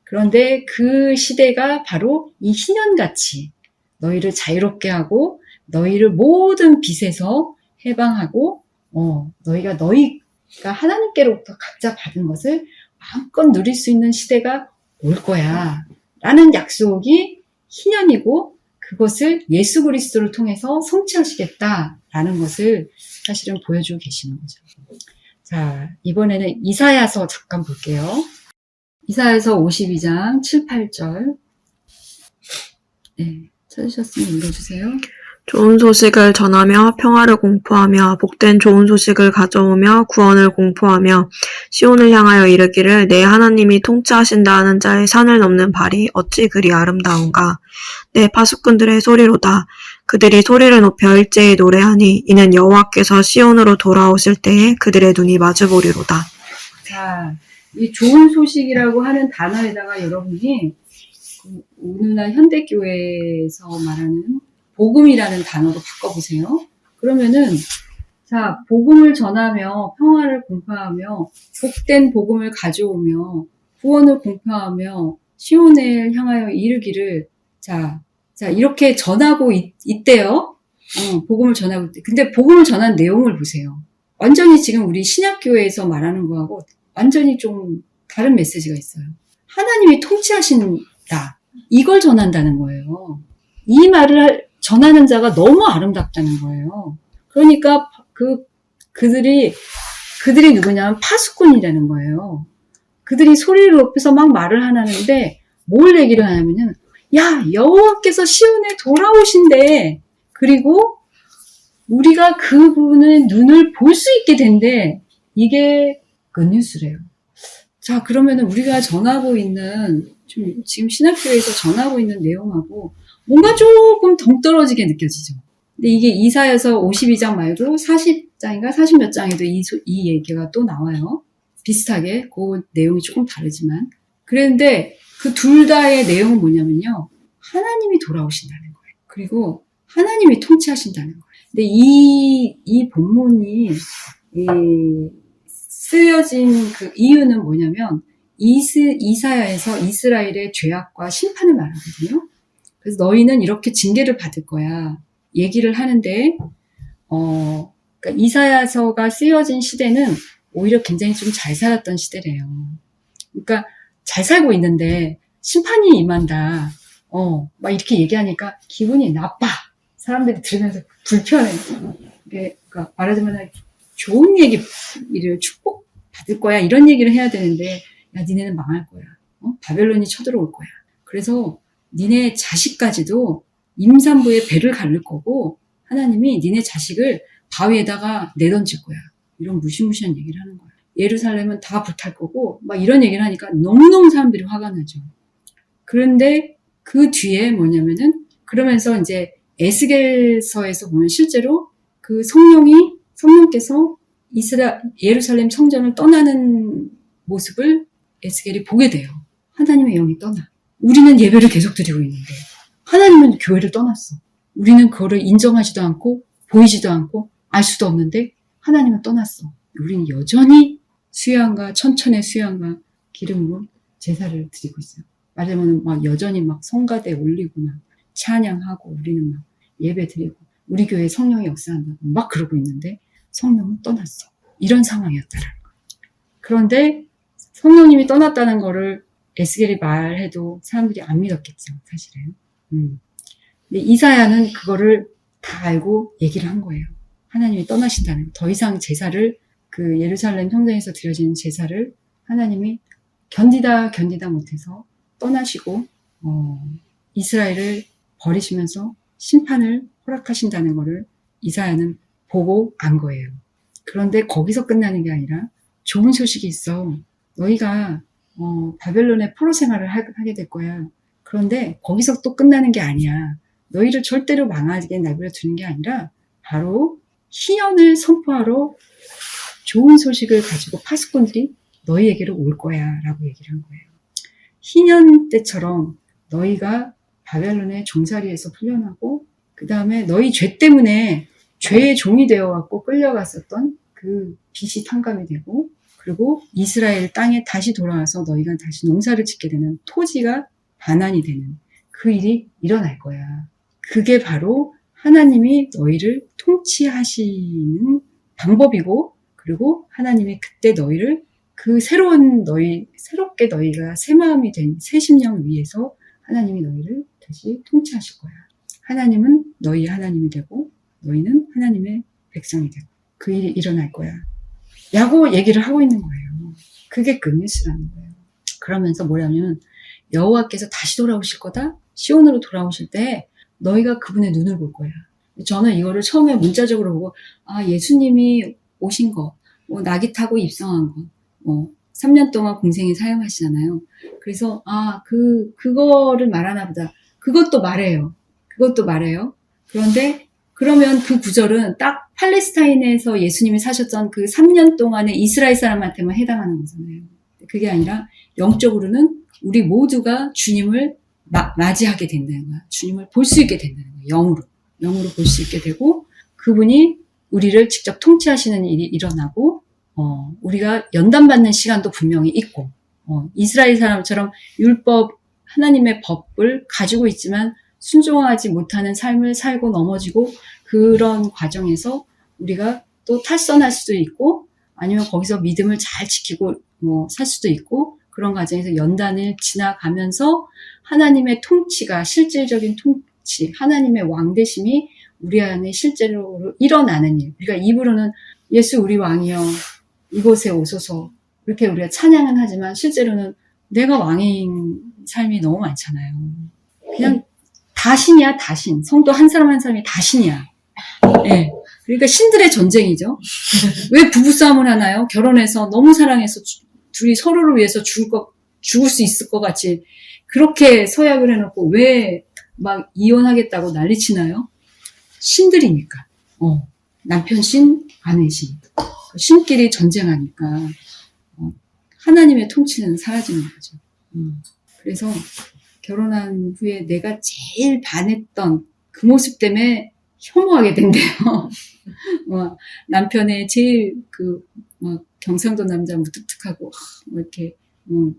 그런데 그 시대가 바로 이 희년같이 너희를 자유롭게 하고 너희를 모든 빚에서 해방하고 너희가 하나님께로부터 각자 받은 것을 마음껏 누릴 수 있는 시대가 올 거야. 라는 약속이 희년이고 그것을 예수 그리스도를 통해서 성취하시겠다라는 것을 사실은 보여주고 계시는 거죠. 자, 이번에는 이사야서 잠깐 볼게요. 이사야서 52장 7, 8절. 네, 찾으셨으면 읽어주세요. 좋은 소식을 전하며 평화를 공포하며 복된 좋은 소식을 가져오며 구원을 공포하며 시온을 향하여 이르기를 내 하나님이 통치하신다 하는 자의 산을 넘는 발이 어찌 그리 아름다운가. 내 파수꾼들의 소리로다. 그들이 소리를 높여 일제히 노래하니 이는 여호와께서 시온으로 돌아오실 때에 그들의 눈이 마주보리로다. 자, 이 좋은 소식이라고 하는 단어에다가 여러분이 오늘날 현대교회에서 말하는 복음이라는 단어로 바꿔보세요. 그러면은 자, 복음을 전하며 평화를 공포하며 복된 복음을 가져오며 구원을 공포하며 시온을 향하여 이르기를 자 이렇게 전하고 있대요. 복음을 전하고 있대. 근데 복음을 전한 내용을 보세요. 완전히 지금 우리 신약교회에서 말하는 거하고 완전히 좀 다른 메시지가 있어요. 하나님이 통치하신다. 이걸 전한다는 거예요. 이 말을 전하는 자가 너무 아름답다는 거예요. 그러니까 그들이 누구냐면 파수꾼이라는 거예요. 그들이 소리를 높여서 막 말을 하는데 뭘 얘기를 하냐면은 야 여호와께서 시온에 돌아오신대. 그리고 우리가 그분의 눈을 볼 수 있게 된대. 이게 굿뉴스래요. 자, 그러면은 우리가 전하고 있는 지금 신학교에서 전하고 있는 내용하고 뭔가 조금 동떨어지게 느껴지죠. 근데 이게 이사야서 52장 말고 40장인가 40몇 장에도 이 얘기가 또 나와요. 비슷하게 그 내용이 조금 다르지만 그런데 그 둘 다의 내용은 뭐냐면요. 하나님이 돌아오신다는 거예요. 그리고 하나님이 통치하신다는 거예요. 근데 이 본문이 쓰여진 그 이유는 뭐냐면 이사야에서 이스라엘의 죄악과 심판을 말하거든요. 그래서 너희는 이렇게 징계를 받을 거야. 얘기를 하는데 그러니까 이사야서가 쓰여진 시대는 오히려 굉장히 좀 잘 살았던 시대래요. 그러니까 잘 살고 있는데 심판이 임한다. 막 이렇게 얘기하니까 기분이 나빠. 사람들이 들으면서 불편해. 그러니까 말하자면 좋은 얘기를 축복 받을 거야. 이런 얘기를 해야 되는데 야 니네는 망할 거야. 바벨론이 쳐들어올 거야. 그래서 니네 자식까지도 임산부의 배를 가를 거고 하나님이 니네 자식을 바위에다가 내던질 거야. 이런 무시무시한 얘기를 하는 거야. 예루살렘은 다 불탈 거고 막 이런 얘기를 하니까 너무너무 사람들이 화가 나죠. 그런데 그 뒤에 뭐냐면은 그러면서 이제 에스겔서에서 보면 실제로 그 성령께서 예루살렘 성전을 떠나는 모습을 에스겔이 보게 돼요. 하나님의 영이 떠나. 우리는 예배를 계속 드리고 있는데 하나님은 교회를 떠났어. 우리는 그거를 인정하지도 않고 보이지도 않고 알 수도 없는데 하나님은 떠났어. 우리는 여전히 수양과 천천의 수양과 기름으로 제사를 드리고 있어요. 말하자면 막 여전히 막 성가대 올리고 막 찬양하고 우리는 막 예배 드리고 우리 교회에 성령이 역사한다고 막 그러고 있는데 성령은 떠났어. 이런 상황이었다라는 거예요. 그런데 성령님이 떠났다는 거를 에스겔이 말해도 사람들이 안 믿었겠죠, 사실은. 근데 이사야는 그거를 다 알고 얘기를 한 거예요. 하나님이 떠나신다는 거. 더 이상 제사를 그 예루살렘 성전에서 드려지는 제사를 하나님이 견디다 못해서 떠나시고 이스라엘을 버리시면서 심판을 허락하신다는 거를 이사야는 보고 안 거예요. 그런데 거기서 끝나는 게 아니라 좋은 소식이 있어. 너희가 바벨론의 포로 생활을 하게 될 거야. 그런데 거기서 또 끝나는 게 아니야. 너희를 절대로 망하게 내버려 두는 게 아니라 바로 희년을 선포하러 좋은 소식을 가지고 파수꾼들이 너희에게로 올 거야 라고 얘기를 한 거예요. 희년 때처럼 너희가 바벨론의 종살이에서 풀려나고 그 다음에 너희 죄 때문에 죄의 종이 되어갖고 끌려갔었던 그 빚이 탕감이 되고 그리고 이스라엘 땅에 다시 돌아와서 너희가 다시 농사를 짓게 되는 토지가 반환이 되는 그 일이 일어날 거야. 그게 바로 하나님이 너희를 통치하시는 방법이고 그리고 하나님이 그때 너희를 그 새롭게 너희가 새 마음이 된 새 심령 위에서 하나님이 너희를 다시 통치하실 거야. 하나님은 너희 하나님이 되고 너희는 하나님의 백성이 되고 그 일이 일어날 거야. 라고 얘기를 하고 있는 거예요. 그게 굿뉴스라는 거예요. 그러면서 뭐냐면 여호와께서 다시 돌아오실 거다. 시온으로 돌아오실 때 너희가 그분의 눈을 볼 거야. 저는 이거를 처음에 문자적으로 보고 예수님이 오신 거, 나귀 타고 입성한 거, 3년 동안 공생에 사용하시잖아요. 그래서 그거를 말하나 보다. 그것도 말해요. 그런데 그러면 그 구절은 딱 팔레스타인에서 예수님이 사셨던 그 3년 동안의 이스라엘 사람한테만 해당하는 거잖아요. 그게 아니라 영적으로는 우리 모두가 주님을 맞이하게 된다는 거야. 주님을 볼 수 있게 된다는 거야. 영으로 볼 수 있게 되고 그분이 우리를 직접 통치하시는 일이 일어나고 우리가 연단받는 시간도 분명히 있고 이스라엘 사람처럼 율법 하나님의 법을 가지고 있지만 순종하지 못하는 삶을 살고 넘어지고 그런 과정에서 우리가 또 탈선할 수도 있고 아니면 거기서 믿음을 잘 지키고 살 수도 있고 그런 과정에서 연단을 지나가면서 하나님의 통치가 실질적인 통치, 하나님의 왕되심이 우리 안에 실제로 일어나는 일. 우리가 입으로는 예수 우리 왕이여 이곳에 오소서 그렇게 우리가 찬양은 하지만 실제로는 내가 왕인 삶이 너무 많잖아요. 그냥 다 신이야, 다 신. 성도 한 사람 한 사람이 다 신이야. 예. 그러니까 신들의 전쟁이죠. 왜 부부싸움을 하나요? 결혼해서 너무 사랑해서 둘이 서로를 위해서 죽을 수 있을 것 같이 그렇게 서약을 해놓고 왜 막 이혼하겠다고 난리치나요? 신들이니까. 남편 신, 아내 신. 신끼리 전쟁하니까 하나님의 통치는 사라지는 거죠. 그래서 결혼한 후에 내가 제일 반했던 그 모습 때문에 혐오하게 된대요. 남편의 제일 경상도 남자 무뚝뚝하고 이렇게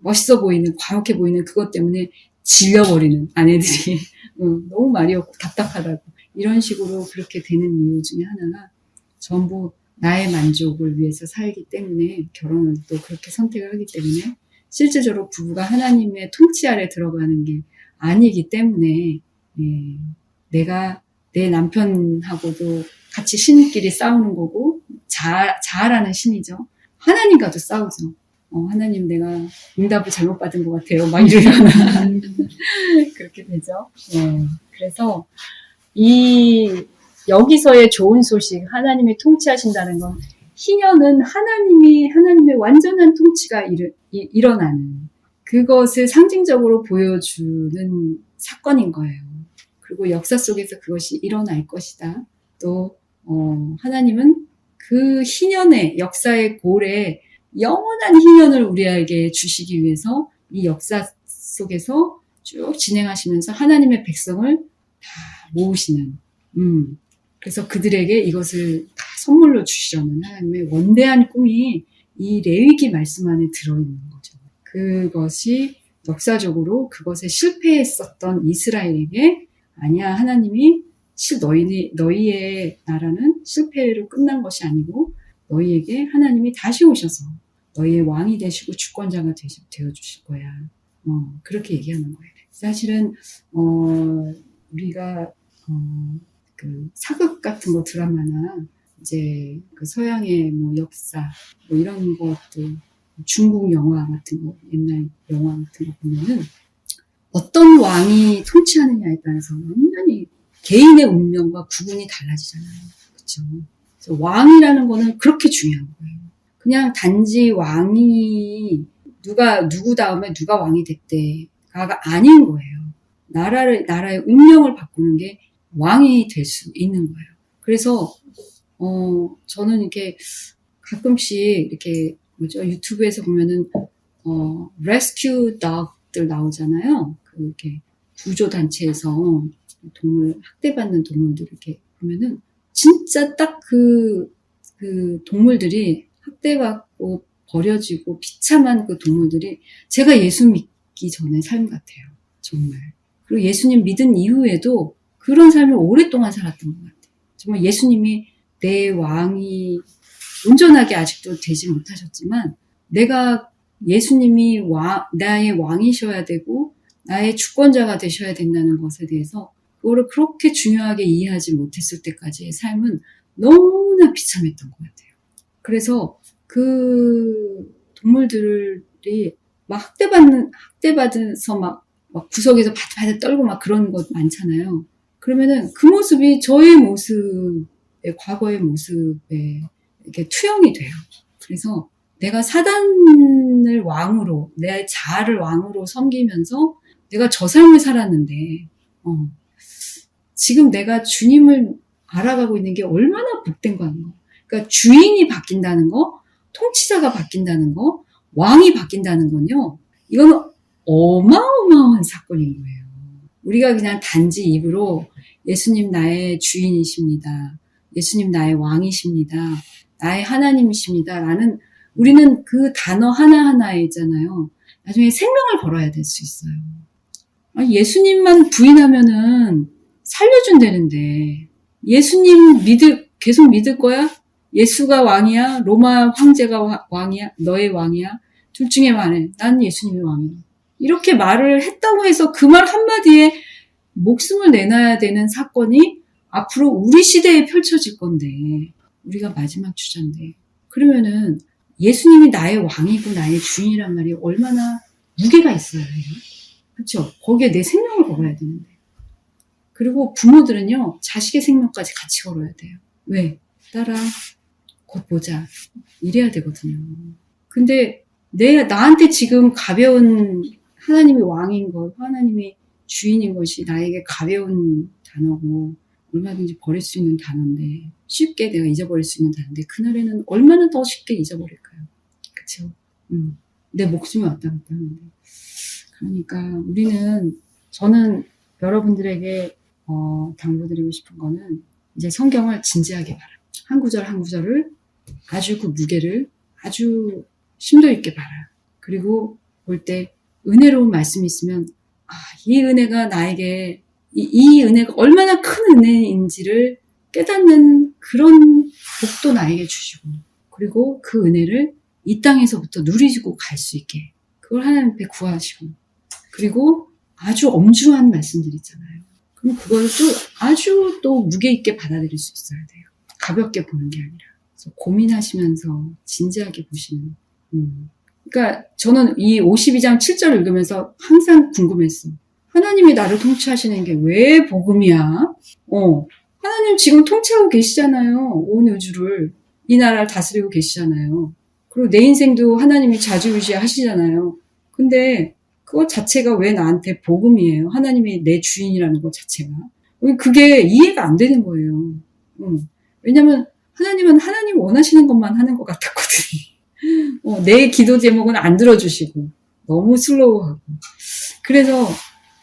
멋있어 보이는, 과묵해 보이는 그것 때문에 질려버리는 아내들이 너무 말이 없고 답답하다고 이런 식으로 그렇게 되는 이유 중에 하나가 전부 나의 만족을 위해서 살기 때문에 결혼을 또 그렇게 선택을 하기 때문에 실질적으로 부부가 하나님의 통치 아래 들어가는 게 아니기 때문에 내가 내 남편하고도 같이 신끼리 싸우는 거고 자아라는 신이죠. 하나님과도 싸우죠. 하나님 내가 응답을 잘못 받은 것 같아요. 막 이러려나 그렇게 되죠. 그래서 여기서의 좋은 소식, 하나님이 통치하신다는 건 희년은 하나님의 완전한 통치가 일어나는 그것을 상징적으로 보여주는 사건인 거예요. 그리고 역사 속에서 그것이 일어날 것이다. 또 하나님은 그 희년의 역사의 고래 영원한 희년을 우리에게 주시기 위해서 이 역사 속에서 쭉 진행하시면서 하나님의 백성을 다 모으시는 그래서 그들에게 이것을 다 선물로 주시려는 하나님의 원대한 꿈이 이 레위기 말씀 안에 들어있는 거죠. 그것이 역사적으로 그것에 실패했었던 이스라엘에게 아니야, 하나님이 너희의 나라는 실패로 끝난 것이 아니고 너희에게 하나님이 다시 오셔서 너희의 왕이 되시고 주권자가 되어주실 거야. 그렇게 얘기하는 거예요. 사실은 우리가 그 사극 같은 거 드라마나 이제 그 서양의 뭐 역사 뭐 이런 것들 중국 영화 같은 거 옛날 영화 같은 거 보면은 어떤 왕이 통치하느냐에 따라서 완전히 개인의 운명과 구분이 달라지잖아요. 그렇죠? 그래서 왕이라는 거는 그렇게 중요한 거예요. 그냥 단지 왕이 누구 다음에 누가 왕이 됐대가 아닌 거예요. 나라의 운명을 바꾸는 게 왕이 될 수 있는 거예요. 그래서 저는 이렇게 가끔씩 이렇게 유튜브에서 보면은 레스큐 덕들 나오잖아요. 이렇게 구조 단체에서 학대받는 동물들 이렇게 보면은 진짜 딱 그 동물들이 학대받고 버려지고 비참한 그 동물들이 제가 예수 믿기 전의 삶 같아요. 정말. 그리고 예수님 믿은 이후에도 그런 삶을 오랫동안 살았던 것 같아요. 정말 예수님이 내 왕이 온전하게 아직도 되지 못하셨지만 내가 예수님이 나의 왕이셔야 되고 나의 주권자가 되셔야 된다는 것에 대해서 그거를 그렇게 중요하게 이해하지 못했을 때까지의 삶은 너무나 비참했던 것 같아요. 그래서 그 동물들이 막 학대받아서 막 구석에서 바들바들 떨고 막 그런 것 많잖아요. 그러면은 그 모습이 저의 과거의 모습에 이렇게 투영이 돼요. 그래서 내가 사단을 왕으로, 내 자아를 왕으로 섬기면서 내가 저 삶을 살았는데, 지금 내가 주님을 알아가고 있는 게 얼마나 복된 거 하는 거. 그러니까 주인이 바뀐다는 거, 통치자가 바뀐다는 거, 왕이 바뀐다는 건요, 이건 어마어마한 사건인 거예요. 우리가 그냥 단지 입으로 예수님 나의 주인이십니다. 예수님 나의 왕이십니다. 나의 하나님이십니다. 라는 우리는 그 단어 하나하나에 있잖아요. 나중에 생명을 걸어야 될 수 있어요. 예수님만 부인하면은 살려준다는데 예수님 계속 믿을 거야? 예수가 왕이야? 로마 황제가 왕이야? 너의 왕이야? 둘 중에 말해. 난 예수님이 왕이야. 이렇게 말을 했다고 해서 그 말 한마디에 목숨을 내놔야 되는 사건이 앞으로 우리 시대에 펼쳐질 건데 우리가 마지막 주자인데 그러면은 예수님이 나의 왕이고 나의 주인이란 말이 얼마나 무게가 있어야 해요. 그렇죠? 거기에 내 생명을 걸어야 되는데. 그리고 부모들은요, 자식의 생명까지 같이 걸어야 돼요. 왜? 딸아, 곧 보자. 이래야 되거든요. 근데 나한테 지금 가벼운 하나님이 왕인 것, 하나님이 주인인 것이 나에게 가벼운 단어고 얼마든지 버릴 수 있는 단어인데 쉽게 내가 잊어버릴 수 있는 단어인데 그날에는 얼마나 더 쉽게 잊어버릴까요? 그쵸? 내 목숨이 왔다 갔다 하는데. 그러니까 저는 여러분들에게 당부드리고 싶은 거는 이제 성경을 진지하게 봐라. 한 구절 한 구절을 아주 그 무게를 아주 심도 있게 봐라. 그리고 볼 때 은혜로운 말씀이 있으면 이 은혜가 나에게 이 은혜가 얼마나 큰 은혜인지를 깨닫는 그런 복도 나에게 주시고 그리고 그 은혜를 이 땅에서부터 누리고 갈 수 있게 그걸 하나님 앞에 구하시고 그리고 아주 엄중한 말씀들 있잖아요. 그럼 그걸 또 아주 또 무게 있게 받아들일 수 있어야 돼요. 가볍게 보는 게 아니라 그래서 고민하시면서 진지하게 보시는 그러니까 저는 이 52장 7절을 읽으면서 항상 궁금했어. 하나님이 나를 통치하시는 게 왜 복음이야? 하나님 지금 통치하고 계시잖아요. 온 우주를. 이 나라를 다스리고 계시잖아요. 그리고 내 인생도 하나님이 좌지우지 하시잖아요. 근데 그것 자체가 왜 나한테 복음이에요? 하나님이 내 주인이라는 것 자체가. 그게 이해가 안 되는 거예요. 왜냐면 하나님은 하나님 원하시는 것만 하는 것 같았거든. 내 기도 제목은 안 들어주시고 너무 슬로우하고. 그래서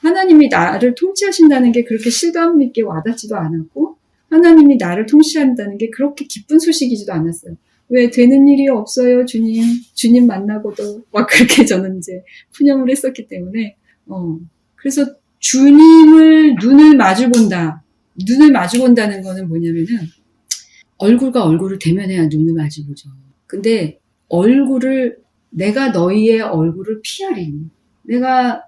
하나님이 나를 통치하신다는 게 그렇게 실감 있게 와닿지도 않았고 하나님이 나를 통치한다는 게 그렇게 기쁜 소식이지도 않았어요. 왜 되는 일이 없어요, 주님. 주님 만나고도 막 그렇게 저는 이제 푸념을 했었기 때문에 그래서 주님을 눈을 마주 본다는 거는 뭐냐면은 얼굴과 얼굴을 대면해야 눈을 마주 보죠. 근데 내가 너희의 얼굴을 피하리니 내가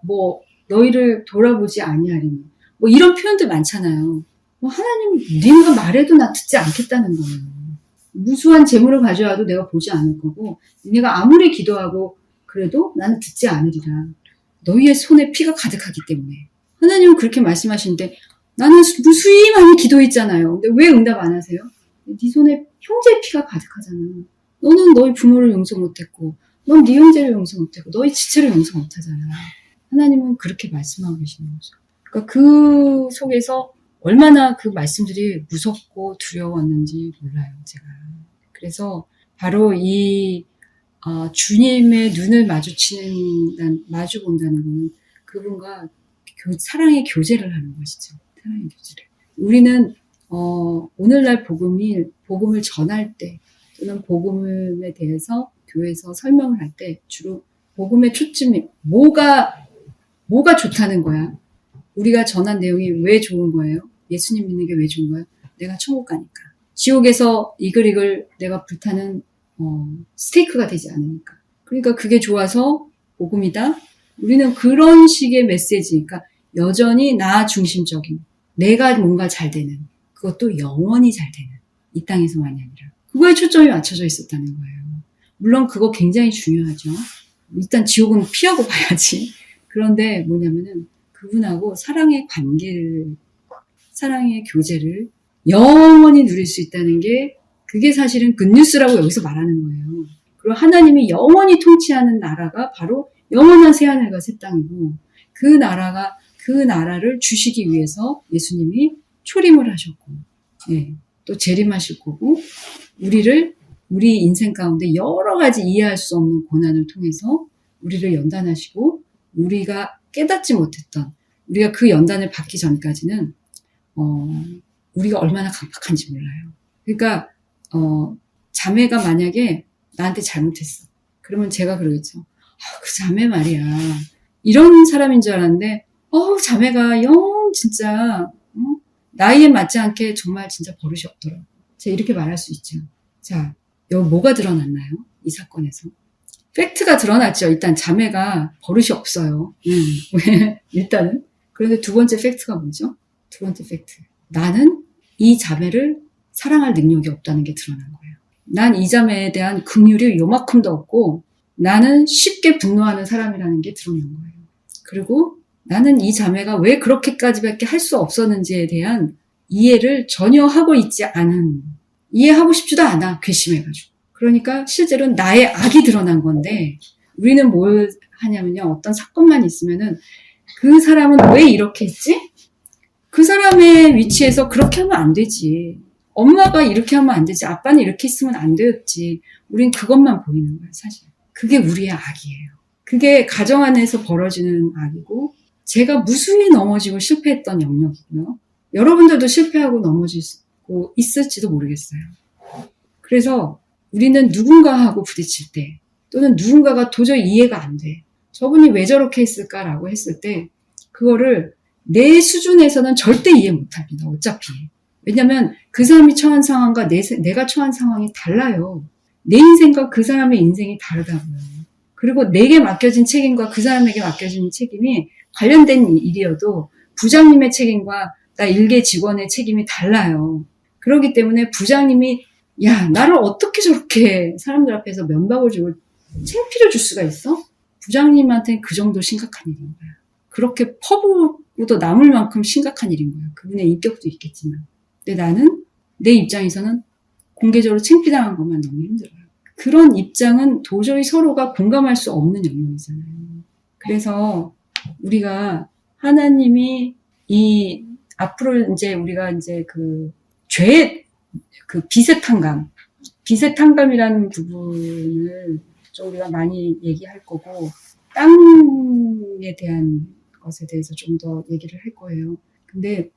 너희를 돌아보지 아니하리니 이런 표현들 많잖아요. 하나님 네가 말해도 나 듣지 않겠다는 거예요. 무수한 재물을 가져와도 내가 보지 않을 거고 네가 아무리 기도하고 그래도 나는 듣지 않으리라. 너희의 손에 피가 가득하기 때문에. 하나님은 그렇게 말씀하시는데 나는 무수히 많이 기도했잖아요. 근데 왜 응답 안 하세요? 네 손에 형제의 피가 가득하잖아. 너는 너희 부모를 용서 못했고 넌 네 형제를 용서 못했고 너희 지체를 용서 못하잖아. 하나님은 그렇게 말씀하고 계시는 거죠. 그러니까 그 속에서 얼마나 그 말씀들이 무섭고 두려웠는지 몰라요, 제가. 그래서 바로 이 주님의 눈을 마주 본다는 것은 그분과 사랑의 교제를 하는 것이죠. 사랑의 교제를. 우리는 오늘날 복음을 전할 때 또는 복음에 대해서 교회에서 설명을 할 때 주로 복음의 초점이 뭐가 좋다는 거야? 우리가 전한 내용이 왜 좋은 거예요? 예수님 믿는 게 왜 좋은 거예요? 내가 천국 가니까. 지옥에서 이글이글 내가 불타는 스테이크가 되지 않으니까. 그러니까 그게 좋아서 복음이다. 우리는 그런 식의 메시지, 그러니까 여전히 나 중심적인 내가 뭔가 잘 되는 그것도 영원히 잘 되는 이 땅에서만이 아니라 그거에 초점이 맞춰져 있었다는 거예요. 물론 그거 굉장히 중요하죠. 일단 지옥은 피하고 봐야지. 그런데 뭐냐면은 그분하고 사랑의 교제를 영원히 누릴 수 있다는 게 그게 사실은 굿뉴스라고 여기서 말하는 거예요. 그리고 하나님이 영원히 통치하는 나라가 바로 영원한 새하늘과 새 땅이고 그 나라를 주시기 위해서 예수님이 초림을 하셨고 또 재림하실 거고 우리 인생 가운데 여러 가지 이해할 수 없는 고난을 통해서 우리를 연단하시고 우리가 깨닫지 못했던 우리가 그 연단을 받기 전까지는 우리가 얼마나 강팍한지 몰라요. 그러니까 자매가 만약에 나한테 잘못했어. 그러면 제가 그러겠죠. 그 자매 말이야. 이런 사람인 줄 알았는데 자매가 영 진짜 나이에 맞지 않게 정말 진짜 버릇이 없더라고. 제가 이렇게 말할 수 있죠. 자, 여기 뭐가 드러났나요? 이 사건에서. 팩트가 드러났죠. 일단 자매가 버릇이 없어요. 왜? 일단은. 그런데 두 번째 팩트가 뭐죠? 두 번째 팩트. 나는 이 자매를 사랑할 능력이 없다는 게 드러난 거예요. 난 이 자매에 대한 긍휼이 요만큼도 없고 나는 쉽게 분노하는 사람이라는 게 드러난 거예요. 그리고 나는 이 자매가 왜 그렇게까지밖에 할 수 없었는지에 대한 이해를 전혀 하고 있지 않은, 이해하고 싶지도 않아, 괘씸해가지고. 그러니까 실제로는 나의 악이 드러난 건데, 우리는 뭘 하냐면요, 어떤 사건만 있으면은 그 사람은 왜 이렇게 했지? 그 사람의 위치에서 그렇게 하면 안 되지. 엄마가 이렇게 하면 안 되지. 아빠는 이렇게 했으면 안 되었지. 우린 그것만 보이는 거예요, 사실. 그게 우리의 악이에요. 그게 가정 안에서 벌어지는 악이고, 제가 무수히 넘어지고 실패했던 영역이고요. 여러분들도 실패하고 넘어지고 있을지도 모르겠어요. 그래서 우리는 누군가하고 부딪힐 때, 또는 누군가가 도저히 이해가 안 돼. 저분이 왜 저렇게 했을까라고 했을 때, 그거를 내 수준에서는 절대 이해 못합니다. 어차피. 왜냐면 그 사람이 처한 상황과 내가 처한 상황이 달라요. 내 인생과 그 사람의 인생이 다르다고요. 그리고 내게 맡겨진 책임과 그 사람에게 맡겨진 책임이 관련된 일이어도 부장님의 책임과 나 일개 직원의 책임이 달라요. 그렇기 때문에 부장님이 야, 나를 어떻게 저렇게 사람들 앞에서 면박을 주고 창피를 줄 수가 있어? 부장님한테는 그 정도 심각한 일인 거야. 그렇게 퍼부어도 남을 만큼 심각한 일인 거야. 그분의 인격도 있겠지만. 근데 나는 내 입장에서는 공개적으로 창피당한 것만 너무 힘들어요. 그런 입장은 도저히 서로가 공감할 수 없는 영역이잖아요. 그래서 우리가 하나님이 앞으로 이제 우리가 이제 그 죄의 그 빛의 탕감이라는 부분을 좀 우리가 많이 얘기할 거고, 땅에 대한 것에 대해서 좀 더 얘기를 할 거예요. 근데,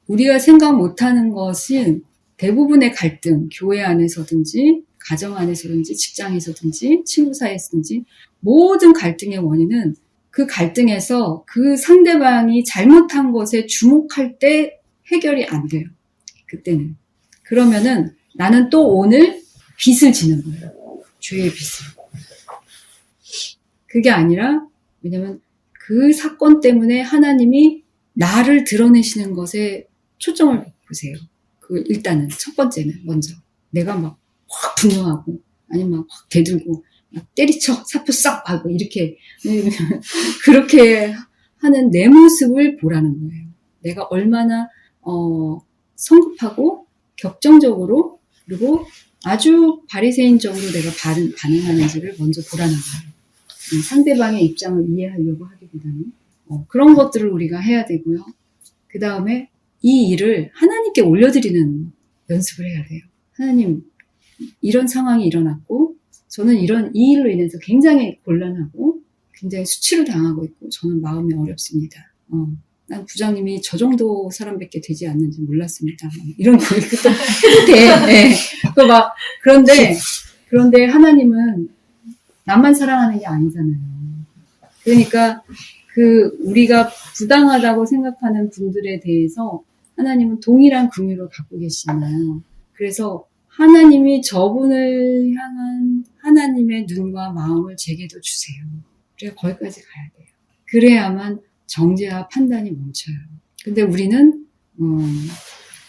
우리가 생각 못하는 것은 대부분의 갈등, 교회 안에서든지, 가정 안에서든지, 직장에서든지, 친구 사이에서든지, 모든 갈등의 원인은 그 갈등에서 그 상대방이 잘못한 것에 주목할 때 해결이 안 돼요. 그때는. 그러면은 나는 또 오늘 빚을 지는 거예요. 죄의 빚을. 그게 아니라, 왜냐면 그 사건 때문에 하나님이 나를 드러내시는 것에 초점을 보세요. 일단은 첫 번째는 먼저 내가 막 확 분노하고 아니면 막 확 대들고 막 때리쳐 사표 싹 하고 이렇게 그렇게 하는 내 모습을 보라는 거예요. 내가 얼마나 성급하고 격정적으로 그리고 아주 바리새인적으로 내가 반응하는지를 먼저 보라는 거예요. 상대방의 입장을 이해하려고 하기보다는 그런 것들을 우리가 해야 되고요. 그 다음에 이 일을 하나님께 올려드리는 연습을 해야 돼요. 하나님, 이런 상황이 일어났고 저는 이 일로 인해서 굉장히 곤란하고 굉장히 수치를 당하고 있고 저는 마음이 어렵습니다. 난 부장님이 저 정도 사람밖에 되지 않는지 몰랐습니다. 이런 거 이것도 해도 돼. 네. 그런데 하나님은 나만 사랑하는 게 아니잖아요. 그러니까 우리가 부당하다고 생각하는 분들에 대해서 하나님은 동일한 긍휼을 갖고 계시잖아요. 그래서 하나님이 저분을 향한 하나님의 눈과 마음을 제게도 주세요. 그래야 거기까지 가야 돼요. 그래야만 정죄와 판단이 멈춰요. 근데 우리는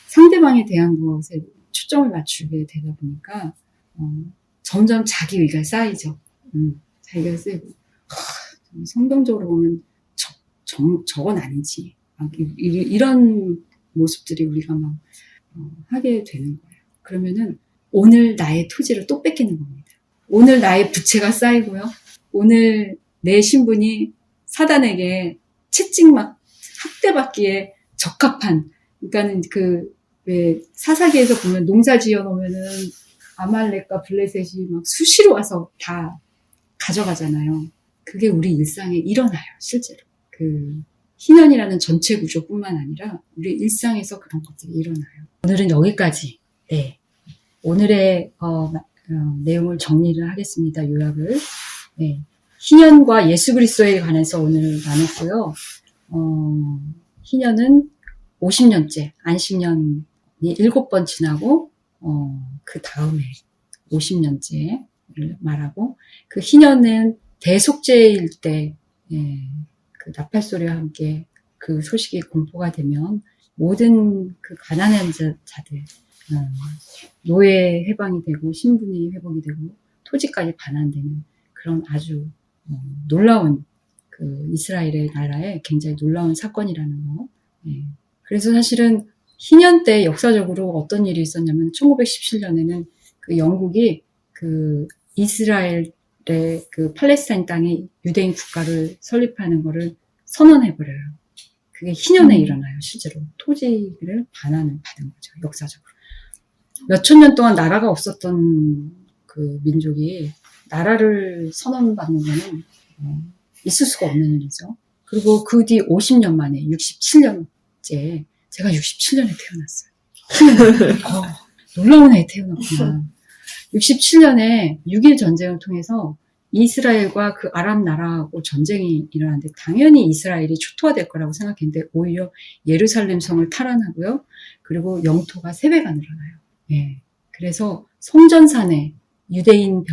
상대방에 대한 것에 초점을 맞추게 되다 보니까 점점 자기 의가 쌓이죠. 자기가 쓰고 성경적으로 보면 저건 아니지. 이런 모습들이 우리가 막 하게 되는 거예요. 그러면은 오늘 나의 토지를 또 뺏기는 겁니다. 오늘 나의 부채가 쌓이고요. 오늘 내 신분이 사단에게 채찍막 학대받기에 적합한, 그러니까는 왜 사사기에서 보면 농사 지어 놓으면은 아말렉과 블레셋이 막 수시로 와서 다 가져가잖아요. 그게 우리 일상에 일어나요, 실제로. 희년이라는 전체 구조뿐만 아니라 우리 일상에서 그런 것들이 일어나요. 오늘은 여기까지. 네. 오늘의 내용을 정리를 하겠습니다. 요약을. 네. 희년과 예수 그리스도에 관해서 오늘 나눴고요. 희년은 50년째, 안식년이 7번 지나고 그 다음에 50년째를 말하고, 그 희년은 대속죄일 때 그 나팔소리와 함께 그 소식이 공포가 되면 모든 그 가난한 자들, 노예 해방이 되고 신분이 회복이 되고 토지까지 반환되는 그런 아주 놀라운 그 이스라엘의 나라에 굉장히 놀라운 사건이라는 거. 예. 그래서 사실은 희년 때 역사적으로 어떤 일이 있었냐면 1917년에는 그 영국이 그 이스라엘의 그 팔레스타인 땅에 유대인 국가를 설립하는 거를 선언해버려요. 그게 희년에 일어나요, 실제로. 토지를 반환을 받은 거죠, 역사적으로. 몇천 년 동안 나라가 없었던 그 민족이 나라를 선언받는 거는 있을 수가 없는 일이죠. 그리고 그 뒤 50년 만에 67년째 제가 67년에 태어났어요. 놀라운 해에 태어났구나. 67년에 6.1 전쟁을 통해서 이스라엘과 그 아랍 나라하고 전쟁이 일어났는데 당연히 이스라엘이 초토화될 거라고 생각했는데 오히려 예루살렘 성을 탈환하고요. 그리고 영토가 3배가 늘어나요. 예. 그래서 성전산에 유대인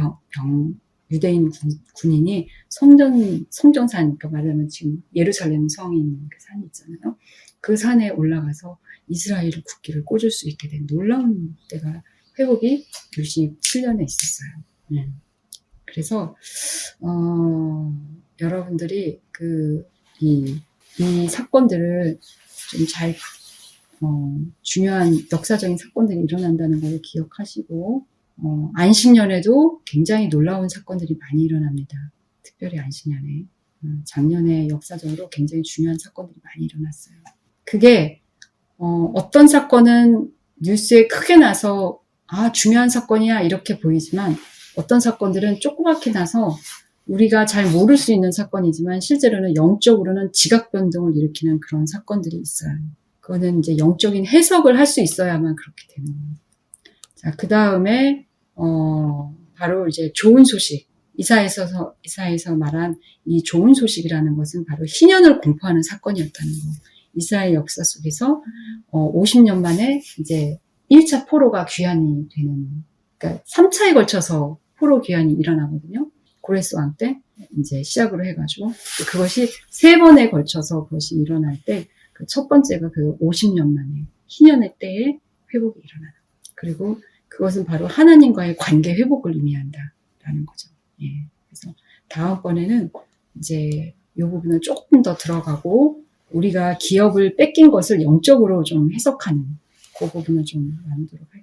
유대인 군인이 성전산, 그러니까 말하면 지금 예루살렘 성이 있는 그 산이 있잖아요. 그 산에 올라가서 이스라엘의 국기를 꽂을 수 있게 된 놀라운 때가 회복이 67년에 있었어요. 그래서 여러분들이 이 사건들을 좀 잘 중요한 역사적인 사건들이 일어난다는 걸 기억하시고 안식년에도 굉장히 놀라운 사건들이 많이 일어납니다. 특별히 안식년에 작년에 역사적으로 굉장히 중요한 사건들이 많이 일어났어요. 그게 어떤 사건은 뉴스에 크게 나서 중요한 사건이야 이렇게 보이지만 어떤 사건들은 조그맣게 나서 우리가 잘 모를 수 있는 사건이지만 실제로는 영적으로는 지각 변동을 일으키는 그런 사건들이 있어요. 그거는 이제 영적인 해석을 할 수 있어야만 그렇게 되는 거예요. 자, 그 다음에 바로 이제 좋은 소식. 이사에서 말한 이 좋은 소식이라는 것은 바로 희년을 공포하는 사건이었다는 거. 이스라엘 역사 속에서 50년 만에 이제 1차 포로가 귀환이 되는, 그러니까 3차에 걸쳐서 포로 귀환이 일어나거든요. 고레스 왕 때 이제 시작으로 해가지고 그것이 3번에 걸쳐서 그것이 일어날 때 그 첫 번째가 그 50년 만에 희년의 때에 회복이 일어나는. 그리고 그것은 바로 하나님과의 관계 회복을 의미한다라는 거죠. 예. 그래서 다음번에는 이제 이 부분을 조금 더 들어가고 우리가 기업을 뺏긴 것을 영적으로 좀 해석하는 그 부분을 좀 나누도록 하겠습니다.